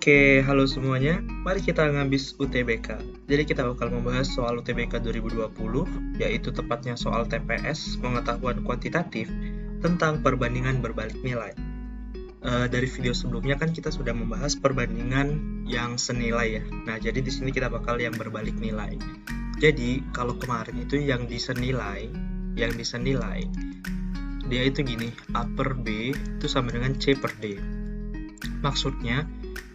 Oke, halo semuanya. Mari kita ngabis UTBK. Jadi kita bakal membahas soal UTBK 2020, yaitu tepatnya soal TPS, pengetahuan kuantitatif, tentang perbandingan berbalik nilai. Dari video sebelumnya kan kita sudah membahas perbandingan yang senilai ya. Nah, jadi di sini kita bakal yang berbalik nilai. Jadi, kalau kemarin itu yang disenilai, dia itu gini, A per B itu sama dengan C per D. Maksudnya,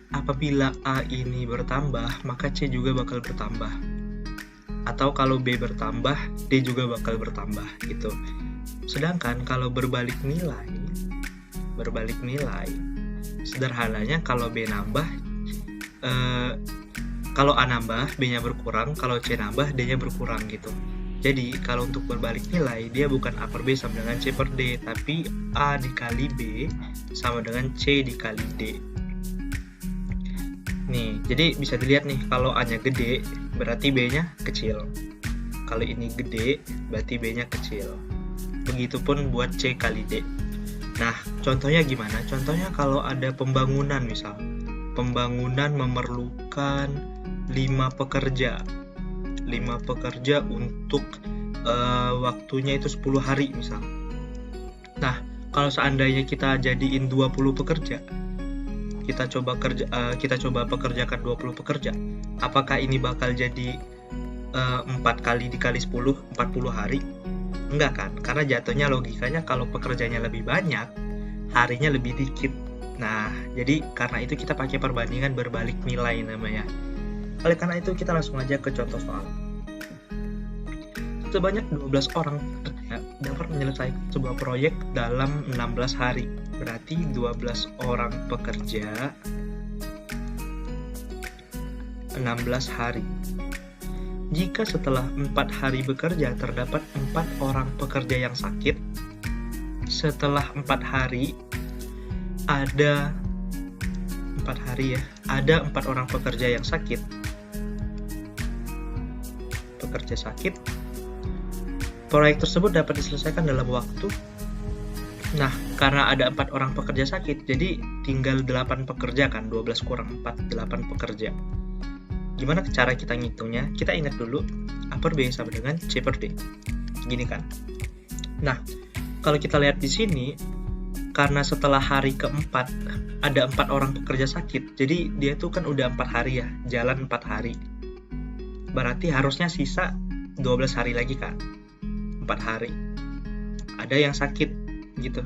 apabila A ini bertambah, maka C juga bakal bertambah. Atau kalau B bertambah, D juga bakal bertambah gitu. Sedangkan kalau berbalik nilai, sederhananya kalau B nambah, kalau A nambah, B-nya berkurang, kalau C nambah, D-nya berkurang gitu. Jadi kalau untuk berbalik nilai, dia bukan A per B sama dengan C per D, tapi A dikali B sama dengan C dikali D. Nih, jadi bisa dilihat nih, kalau A-nya gede, berarti B-nya kecil. Kalau ini gede, berarti B-nya kecil. Begitupun buat C kali D. Nah, contohnya gimana? Contohnya kalau ada pembangunan misal. Pembangunan memerlukan 5 pekerja. 5 pekerja untuk waktunya itu 10 hari misal. Nah, kalau seandainya kita jadiin 20 pekerja, kita coba pekerjakan 20 pekerja. Apakah ini bakal jadi 4 kali dikali 10, 40 hari? Enggak kan? Karena jatuhnya logikanya kalau pekerjanya lebih banyak, harinya lebih dikit. Nah, jadi karena itu kita pakai perbandingan berbalik nilai namanya. Oleh karena itu kita langsung aja ke contoh soal. Sebanyak 12 orang dapat menyelesaikan sebuah proyek dalam 16 hari. Berarti 12 orang pekerja 16 hari. Jika setelah 4 hari bekerja terdapat 4 orang pekerja yang sakit, setelah 4 hari ada 4 orang pekerja yang sakit. Proyek tersebut dapat diselesaikan dalam waktu. Nah, karena ada 4 orang pekerja sakit, jadi tinggal 8 pekerja kan, 12 kurang 4, 8 pekerja. Gimana cara kita ngitungnya? Kita ingat dulu, A per B sama dengan C per D. Gini kan. Nah, kalau kita lihat di sini, karena setelah hari keempat, ada 4 orang pekerja sakit, jadi dia tuh kan udah 4 hari ya, jalan 4 hari. Berarti harusnya sisa 12 hari lagi kan, 4 hari. Ada yang sakit, gitu.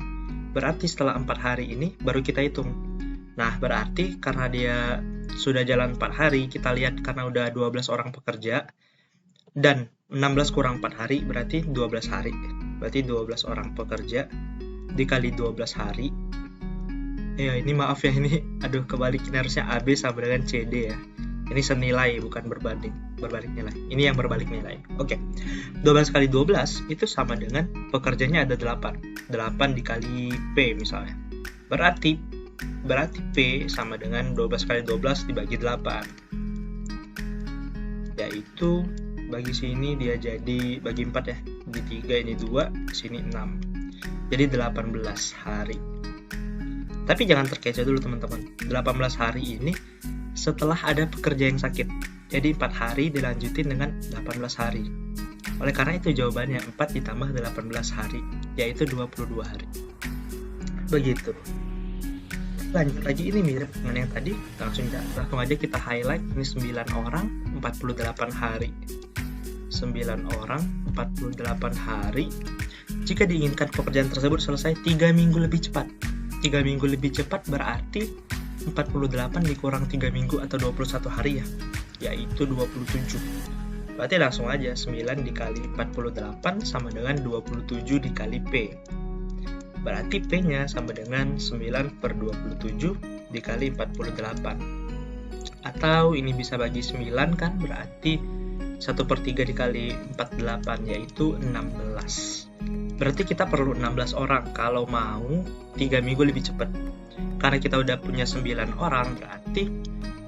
Berarti setelah 4 hari ini, baru kita hitung. Nah, berarti karena dia sudah jalan 4 hari, kita lihat karena udah 12 orang pekerja, dan 16 kurang 4 hari, berarti 12 hari. Berarti 12 orang pekerja dikali 12 hari. Ya, ini maaf ya, ini kebalik, ini harusnya AB sama dengan CD ya. Ini senilai, bukan berbalik nilai. Ini yang berbalik nilai. Oke, 12 kali 12 itu sama dengan pekerjanya ada 8. 8 dikali P misalnya. Berarti P sama dengan 12 kali 12 dibagi 8. Yaitu, bagi sini dia jadi, bagi 4 ya. Di 3, ini 2, sini 6. Jadi 18 hari. Tapi jangan terkecoh dulu teman-teman. 18 hari ini setelah ada pekerja yang sakit. Jadi 4 hari dilanjutin dengan 18 hari. Oleh karena itu jawabannya 4 ditambah 18 hari, yaitu 22 hari. Begitu. Lanjut lagi, ini mirip dengan yang tadi. Langsung aja kita highlight. Ini 9 orang, 48 hari. 9 orang, 48 hari. Jika diinginkan pekerjaan tersebut selesai 3 minggu lebih cepat. 3 minggu lebih cepat berarti 48 dikurang 3 minggu atau 21 hari ya, yaitu 27. Berarti langsung aja 9 dikali 48 sama dengan 27 dikali P. Berarti P-nya sama dengan 9 per 27 dikali 48. Atau ini bisa bagi 9 kan, berarti 1 per 3 dikali 48, yaitu 16. Berarti kita perlu 16 orang kalau mau 3 minggu lebih cepat. Karena kita udah punya 9 orang, berarti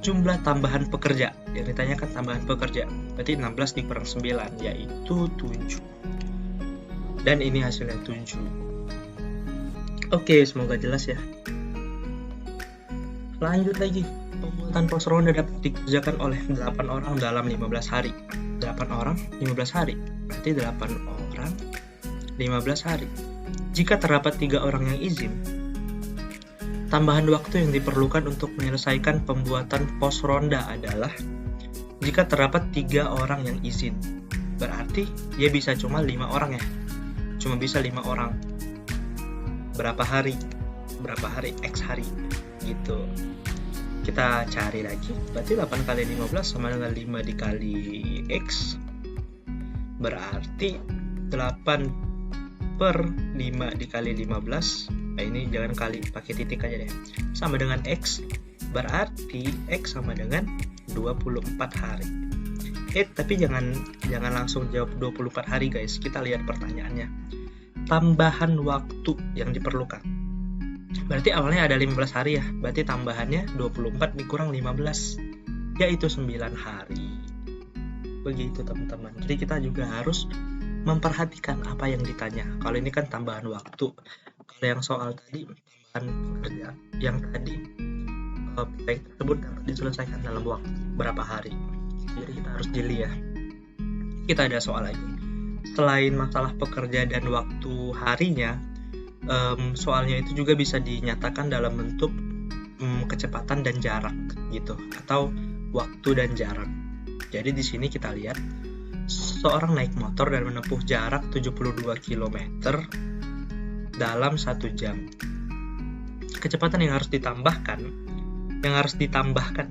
jumlah tambahan pekerja. Yang ditanyakan tambahan pekerja. Berarti 16 dikurang 9, yaitu 7. Dan ini hasilnya 7. Oke, semoga jelas ya. Lanjut lagi. Pembuatan pos ronda dapat dikerjakan oleh 8 orang dalam 15 hari. 8 orang 15 hari. Berarti 8 orang 15 hari. Jika terdapat 3 orang yang izin, tambahan waktu yang diperlukan untuk menyelesaikan pembuatan pos ronda adalah jika terdapat 3 orang yang izin. Berarti dia bisa cuma 5 orang ya. Cuma bisa 5 orang. Berapa hari? Berapa hari? X hari. Gitu. Kita cari lagi. Berarti 8 kali 15 sama dengan 5 dikali X. Berarti 8 per 5 dikali 15. Nah, ini jangan kali, pakai titik aja deh. Sama dengan X. Berarti X sama dengan 24 hari. Tapi jangan langsung jawab 24 hari guys. Kita lihat pertanyaannya. Tambahan waktu yang diperlukan. Berarti awalnya ada 15 hari ya. Berarti tambahannya 24 dikurang 15. Yaitu 9 hari. Begitu teman-teman. Jadi kita juga harus memperhatikan apa yang ditanya. Kalau ini kan tambahan waktu. Kalau yang soal tadi, tambahan pekerja. Yang tadi, proyek tersebut dapat diselesaikan dalam waktu berapa hari. Jadi kita harus jeli ya. Kita ada soal lagi. Selain masalah pekerja dan waktu harinya, soalnya itu juga bisa dinyatakan dalam bentuk kecepatan dan jarak gitu, atau waktu dan jarak. Jadi di sini kita lihat seorang naik motor dan menempuh jarak 72 km dalam 1 jam. Kecepatan yang harus ditambahkan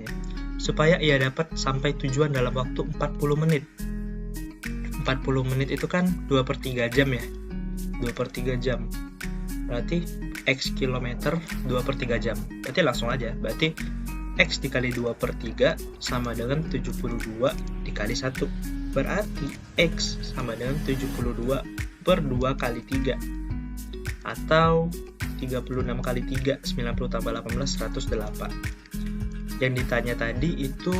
ya, supaya ia dapat sampai tujuan dalam waktu 40 menit. 40 menit itu kan 2/3 jam ya. 2/3 jam. Berarti X kilometer 2/3 jam. Berarti langsung aja. Berarti X dikali 2/3 sama dengan 72 dikali 1. Berarti X sama dengan 72 per 2 kali 3. Atau 36 kali 3, 90 tambah 18, 108. Yang ditanya tadi itu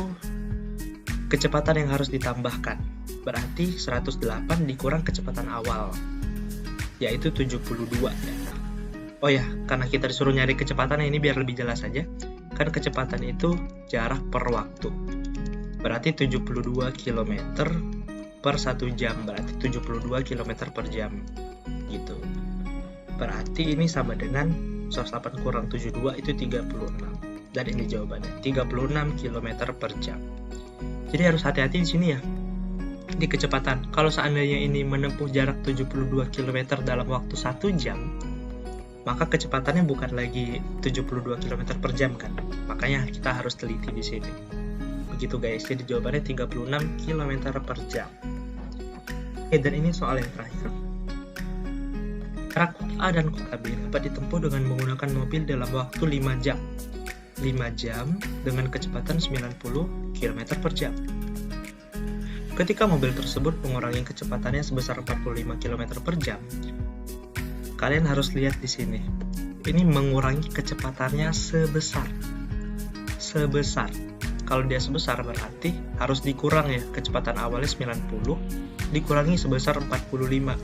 kecepatan yang harus ditambahkan. Berarti 108 dikurang kecepatan awal, yaitu 72 ya. Oh ya, karena kita disuruh nyari kecepatannya, ini biar lebih jelas aja. Kan kecepatan itu jarak per waktu. Berarti 72 km per 1 jam. Berarti 72 km per jam. Gitu. Berarti ini sama dengan 108 kurang 72 itu 36. Dan ini jawabannya, 36 km per jam. Jadi harus hati-hati di sini ya. Di kecepatan. Kalau seandainya ini menempuh jarak 72 km dalam waktu 1 jam, maka kecepatannya bukan lagi 72 km per jam kan. Makanya kita harus teliti di sini. Begitu guys. Jadi jawabannya 36 km per jam. Oke, dan ini soal yang terakhir. Jarak kota A dan kota B dapat ditempuh dengan menggunakan mobil dalam waktu 5 jam. 5 jam dengan kecepatan 90 km per jam. Ketika mobil tersebut mengurangi kecepatannya sebesar 45 km per jam, kalian harus lihat di sini. Ini mengurangi kecepatannya sebesar. Kalau dia sebesar berarti harus dikurang ya. Kecepatan awalnya 90 dikurangi sebesar 45.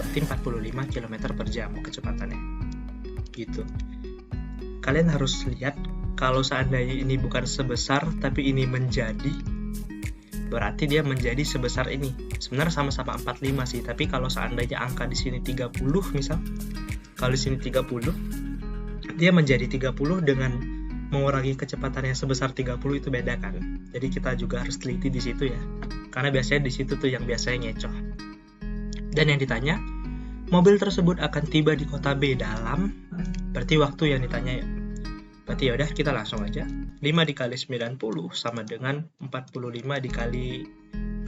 Berarti 45 km per jam kecepatannya. Gitu. Kalian harus lihat kalau seandainya ini bukan sebesar tapi ini menjadi, berarti dia menjadi sebesar ini. Sebenarnya sama-sama 45 sih, tapi kalau seandainya angka di sini 30 misal, kalau di sini 30, dia menjadi 30 dengan mengurangi kecepatannya sebesar 30 itu beda kan. Jadi kita juga harus teliti di situ ya. Karena biasanya di situ tuh yang biasanya ngecoh. Dan yang ditanya, mobil tersebut akan tiba di kota B dalam, berarti waktu yang ditanya ya. Berarti yaudah kita langsung aja. 5 dikali 90 sama dengan 45 dikali P.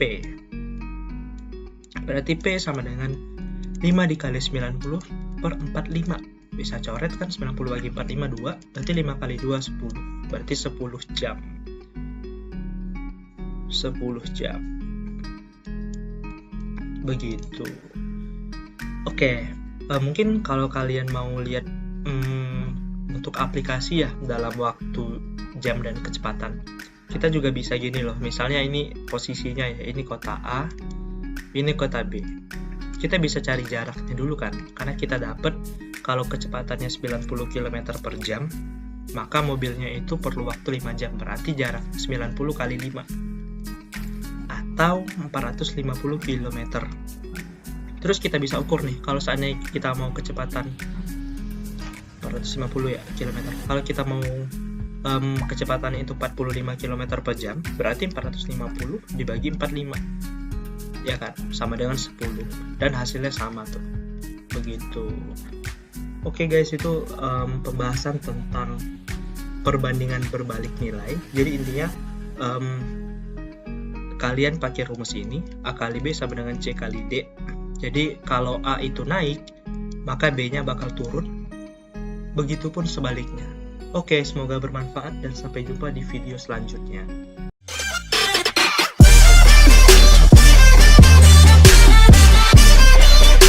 Berarti P sama dengan 5 dikali 90 per 45. Bisa coret kan, 90 bagi 45, 2. Berarti 5 kali 2, 10. Berarti 10 jam. 10 jam. Begitu. Oke, mungkin kalau kalian mau lihat untuk aplikasi ya dalam waktu jam dan kecepatan, kita juga bisa gini loh. Misalnya ini posisinya ya, ini kota A, ini kota B. Kita bisa cari jaraknya dulu kan, karena kita dapat kalau kecepatannya 90 km per jam, maka mobilnya itu perlu waktu 5 jam, berarti jarak 90 kali 5 atau 450 km. Terus kita bisa ukur nih, kalau seandainya kita mau kecepatan 450 ya km, kalau kita mau kecepatan itu 45 km per jam, berarti 450 dibagi 45, ya kan, sama dengan 10, dan hasilnya sama tuh, begitu. Oke guys, itu pembahasan tentang perbandingan berbalik nilai. Jadi intinya kalian pakai rumus ini, A kali B sama dengan C kali D. Jadi kalau A itu naik, maka B-nya bakal turun, begitupun sebaliknya. Oke, semoga bermanfaat dan sampai jumpa di video selanjutnya.